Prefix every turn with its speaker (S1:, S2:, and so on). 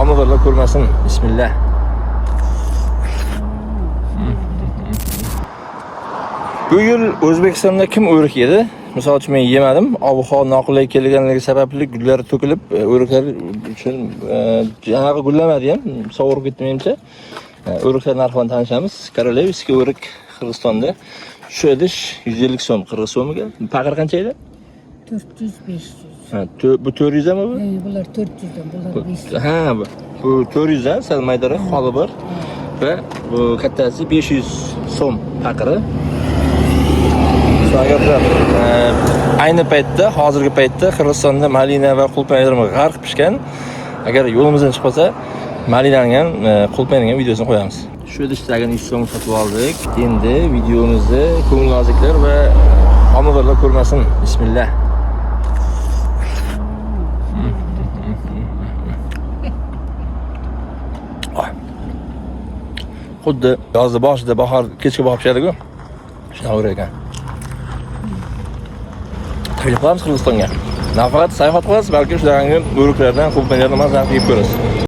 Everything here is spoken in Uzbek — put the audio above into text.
S1: homiladorlar ko'rmasin. Bismillah. Bu yil O'zbekistonda kim o'rik yedi? Misol uchun men yemadim. Ob-havo noqulay kelganligi sababli gullar to'kilib, o'riklar uchun janaqa gullamadi ham, sovurib ketdi menimcha. O'riklar narxidan tanishamiz. Korolevskiy o'rik Qirg'izistonda. Shu idish 150 so'm, Qirg'iz so'miga. Paqir qancha edi?
S2: 400-500.
S1: Ha, bu 400 mi bu?
S2: Bular 400 dan, bular 500.
S1: Ha, bu 400 dan, sal maydaroq holi bor. Va bu kattasi 500 so'm paqiri. Agar ayni paytda, hozirgi paytda Qirg'izistonda malina va qulpaynim g'arq pishgan. Agar yo'limizdan chiqmasa, malinaning ham, qulpayning ham videosini qo'yamiz. Shu idishdagi 100 so'm sotib oldik. Endi videomizni ko'ngilnozliklar va homiladorlar ko'rmasin. Bismillah. Xuddi yozda boshida bahor kechga borib pishadi-ku. Shunaqa o'rar ekan. Taklif qilamiz Qirg'izistonga. Nafaqat sayohat qilasiz, balki shularning o'riklardan, qulpaylardan mazza yeb ko'rasiz.